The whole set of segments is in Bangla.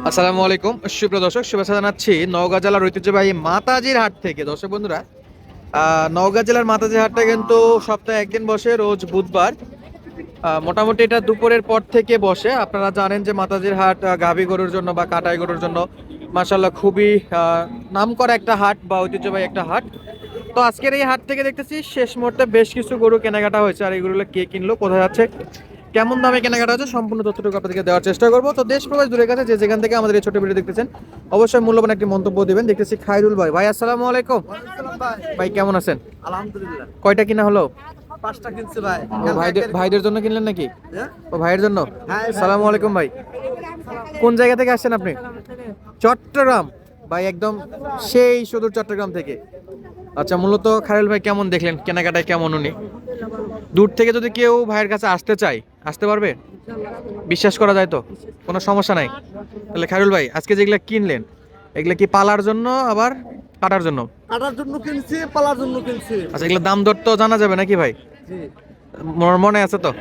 আসসালামু আলাইকুম সুপ্রিয় দর্শক, শুভেচ্ছা জানাচ্ছি নওগাঁ জেলার ঐতিহ্যবাহী মাতাজির হাট থেকে। দর্শক বন্ধুরা, নওগাঁ জেলার মাতাজির হাটটা কিন্তু সপ্তাহে একদিন বসে, রোজ বুধবার। মোটামুটি এটা দুপুরের পর থেকে বসে। আপনারা জানেন যে মাতাজির হাট গাভী গরুর জন্য বা কাটাই গরুর জন্য মাশাআল্লাহ খুবই নামকরা একটা হাট বা ঐতিহ্যবাহী একটা হাট। তো আজকের এই হাট থেকে দেখতেছি শেষ মুহূর্তে বেশ কিছু গরু কেনাকাটা হয়েছে। আর এই গরুগুলো কে কিনলো, কোথায় যাচ্ছে, কেমন দামে কেনাকাটা হচ্ছে, সম্পূর্ণ তথ্যটুকু আপনাদেরকে দেওয়ার চেষ্টা করবো। তো দেশ প্রবাস দূরের কাছে যে যেখান থেকে আমাদের এই ছোট ভিডিও দেখতেছেন, অবশ্যই মূল্যবান একটি মন্তব্য দিবেন। দেখতেছি খায়রুল ভাই। ভাই আসসালামু আলাইকুম। ভাই কেমন আছেন? আলহামদুলিল্লাহ। কয়টা কিনা হলো? 5টা কিনছে ভাই। ও ভাইদের জন্য কিনলেন নাকি? হ্যাঁ? ও ভাইয়ের জন্য। হ্যাঁ, আসসালামু আলাইকুম ভাই। কোন জায়গা থেকে আসছেন আপনি? চট্টগ্রাম। ভাই একদম সেই সুদূর চট্টগ্রাম থেকে। আচ্ছা, মূলত খায়রুল ভাই কেমন দেখলেন, কেনাকাটায় কেমন উনি? দূর থেকে যদি কেউ ভাইয়ের কাছে আসতে চায়, আসতে পারবে? বিশ্বাস করা যায় তো? কোনো সমস্যা নাই? তাহলে খায়রুল ভাই, আজকে যেগুলা কিনলেন, এগুলা কি পালার জন্য আবার কাটার জন্য? কাটার জন্য কিনছি, পালার জন্য কিনছি। আচ্ছা, এগুলো দাম দর তো জানা যাবে নাকি ভাই? জি। মনে আছে তো?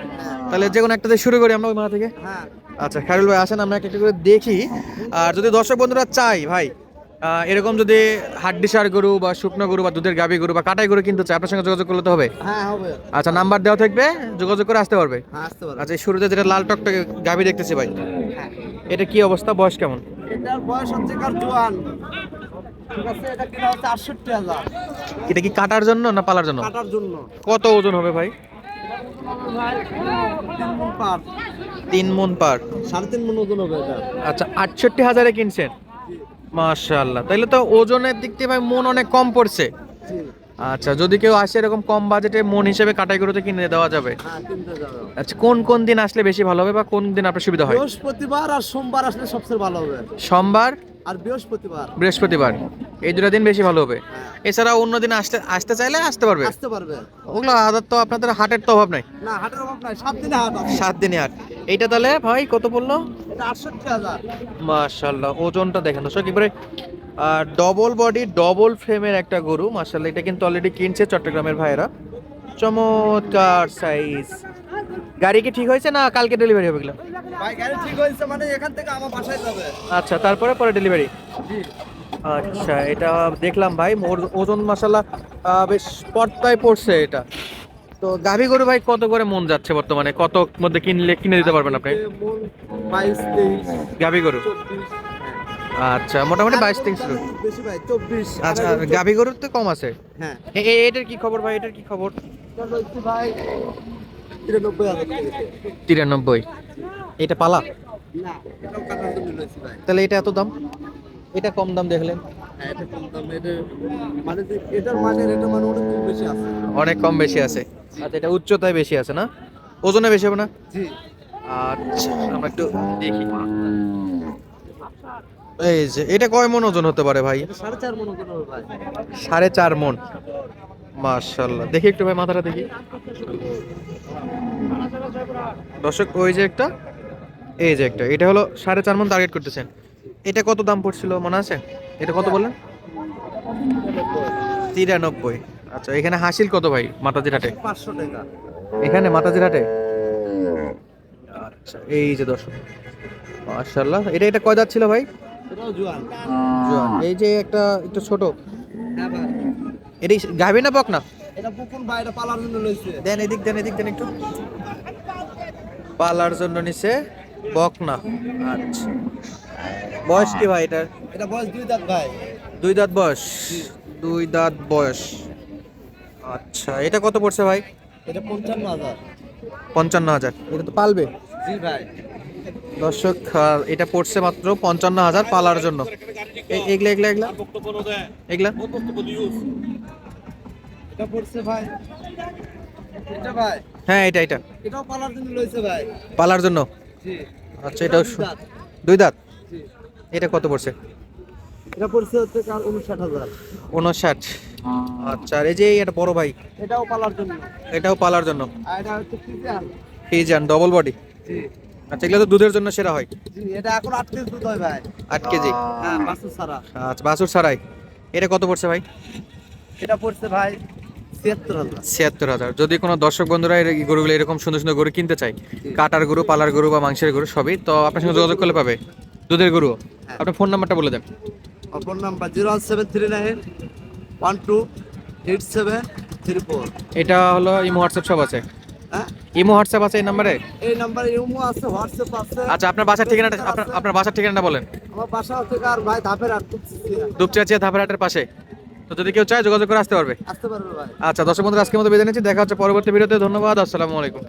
তাহলে যে কোনো একটা দিয়ে শুরু করি আমরা ওই মাথা থেকে। হ্যাঁ। আচ্ছা খায়রুল ভাই, আসেন আমরা একটা করে দেখি। আর যদি দর্শক বন্ধুরা চাই ভাই, এরকম যদি হাড্ডি সার গরু বা শুকনো গরু বা দুধের গাভী গরু বা কাটাই গরু কিনতে চাই, আপনার সঙ্গে যোগাযোগ করলে তো হবে? হ্যাঁ হবে। আচ্ছা, নাম্বার দেওয়া থাকবে, যোগাযোগ করে আসতে পারবে। হ্যাঁ আসতে পারবে। আচ্ছা, এই শুরুতে যেটা লাল টকটকে গাভী দেখতেছি ভাই, হ্যাঁ। এটা কি অবস্থা, বয়স কেমন? এটার বয়স হচ্ছে কার জোয়ান। ঠিক আছে, এটা কিনা হচ্ছে 68,000। এটা কি কাটার জন্য না পালার জন্য? কাটার জন্য। কত ওজন হবে ভাই? ভাই 3 মণ পার। 3 মণ পার। 3.5 মণ ওজন হবে এটা। আচ্ছা, 68,000-এ কিনছেন? মাশাআল্লাহ, তাইলে তো ওজনের দিক থেকে ভাই মন অনেক কম পড়ছে। জি। আচ্ছা, যদি কেউ আসে এরকম কম বাজেটে মন হিসেবে কাটাই গরুতে কিনে দেওয়া যাবে? হ্যাঁ কিনতে যাবে। আচ্ছা, কোন কোন দিন আসলে বেশি ভালো হবে বা কোন দিন আপনার সুবিধা হয়? বৃহস্পতিবার আর সোমবার আসলে সবচেয়ে ভালো হবে। সোমবার আর বৃহস্পতিবার। বৃহস্পতিবার, এই দুটো দিন বেশি ভালো হবে। হ্যাঁ। এছাড়া অন্য দিন আসতে আসতে চাইলে আসতে পারবে? আসতে পারবে। ওগুলো আদার তো আপনাদের হাটের তো অভাব নাই। না হাটের অভাব নাই, 7 দিনে হাট আছে। 7 দিনে হাট। এইটা তাহলে ভাই কত বললো? এটা 68,000। মাশাআল্লাহ, ওজনটা দেখেন দর্শক, এবারে ডবল বডি ডবল ফ্রেমের একটা গরু। মাশাআল্লাহ, এটা কিন্তু অলরেডি কিনছে চট্টগ্রামের ভাইয়েরা। চমৎকার সাইজ। গাড়ি কি ঠিক হয়েছে না কালকে ডেলিভারি হবে এগুলো? ভাই গাড়ি ঠিক হয়েছে, মানে এখান থেকে আমার বাসায় যাবে। আচ্ছা, তারপরে পরে ডেলিভারি। জি। আচ্ছা, এটা দেখলাম ভাই, ওজন মাশাআল্লাহ বেশ পর্দায় পড়ছে এটা। তো গাভী গরু ভাই কত করে মন যাচ্ছে বর্তমানে, কত মধ্যে কিনে দিতে পারবেন আপনি? 22-23 গাভী গরু 24। আচ্ছা, মোটামুটি 22-23 গরু। বেশি ভাই 24। আচ্ছা, আর গাভী গরুর তো কম আছে। হ্যাঁ এটার কি খবর ভাই, এটার কি খবর? এটা হচ্ছে ভাই 93,000 টাকা। 93। এটা পালা? না এটাও কাটার জন্য লইছি ভাই। তাহলে এটা এত দাম, এটা কম দাম দেখলেন? হ্যাঁ এটা কম দাম। এটা মানে এটার মানে অনেক কম বেশি আছে। অনেক কম বেশি আছে। আচ্ছা, এটা উচ্চতায় বেশি আছে না, ওজনে বেশি হবে না? জি। আচ্ছা, আমরা একটু দেখি। এই যে এটা কয় মন ওজন হতে পারে ভাই? এটা 4.5 মণ ওজন হবে ভাই। 4.5 মন। মাশাআল্লাহ, দেখি একটু ভাই মাথাটা দেখি দর্শক। ওই যে একটা, এই যে একটা, এটা হলো 4.5 মন টার্গেট করতেছেন। এটা কত দাম পড়ছিল মনে আছে? এটা কত বললেন? 93। আচ্ছা, এখানে হাসিল কত ভাই মাতাজির হাটে? 500 টাকা। এখানে মাতাজির হাটে? আচ্ছা, এই যে দর্শক, মাশাআল্লাহ, এটা কয় দাঁত ছিল ভাই? এটাও জোয়ান। জোয়ান। এই যে একটা একটু ছোট, হ্যাঁ ভাই। এটি গাভী না বক না? এটা পুকুন ভাই, এটা পালার জন্য লইছে। দেন এদিক, দেন এদিক, দেন একটু। পালার জন্য নিছে, বক না। আচ্ছা, বয়স কি ভাই এটার? এটা বয়স 2 দাঁত ভাই। 2 দাঁত বয়স। 2 দাঁত বয়স। আচ্ছা, এটা কত পড়ছে ভাই? এটা 55,000। 55,000। এটা তো পালবে? জি ভাই। দর্শক, এটা পড়ছে মাত্র 55,000 পালার জন্য। এগুলা এগুলা এগুলা এগুলা এটা পড়ছে ভাই। এটা ভাই। হ্যাঁ, এটা এটাও পালার জন্য লইছে ভাই। পালার জন্য। জি। আচ্ছা, এটাও 2 দাঁত। 2 দাঁত। জি। এটা কত পড়ছে? এটা পড়ছে হচ্ছে 59,000। 59। আচ্ছা, আর এই যে এটা বড় ভাই, এটাও পালার জন্য। এটাও পালার জন্য। আর এটা হচ্ছে ফ্রিজিয়ান। Friesian double body. জি। আচ্ছা, এগুলো তো দুধের জন্য সেরা হয়। জি এটা এখন 8 কেজি দুধ হয় ভাই। 8 কেজি। হ্যাঁ বাছুর ছাড়া। আচ্ছা, বাছুর ছাড়াই। এটা কত পড়ছে ভাই? এটা পড়ছে ভাই 76,000। 76,000। যদি কোনো দর্শক বন্ধুরা এই গরুগুলো এরকম সুন্দর সুন্দর গরু কিনতে চায়, কাটার গরু, পালার গরু বা মাংসের গরু সবই, তো আপনার সঙ্গে যোগাযোগ করলে পাবে? দুধের গরু? হ্যাঁ। আপনার ফোন নাম্বারটা বলে দেন। আমার ফোন নাম্বার 01739 128734। এটা হলো ইমো হোয়াটসঅ্যাপ সব আছে? হ্যাঁ, ইমো হোয়াটসঅ্যাপ আছে এই নাম্বারে? এই নাম্বারে ইমো আছে, হোয়াটসঅ্যাপ আছে। আচ্ছা, আপনার বাসার ঠিকানাটা Messenger আছে। আপনার বাসার ঠিকানাটা বলেন। আমার বাসা হচ্ছে আর ভাই ধাপের আর দুপচাচিয়া ধাপেরহাটের পাশে। তো যদি কেউ চায় যোগাযোগ করে আসতে পারবে। আসতে পারবে ভাই। আচ্ছা দর্শক বন্ধুরা, আজকের মতো বিদায় নিচ্ছি, দেখা হচ্ছে পরবর্তী ভিডিওতে। ধন্যবাদ, আসসালামু আলাইকুম।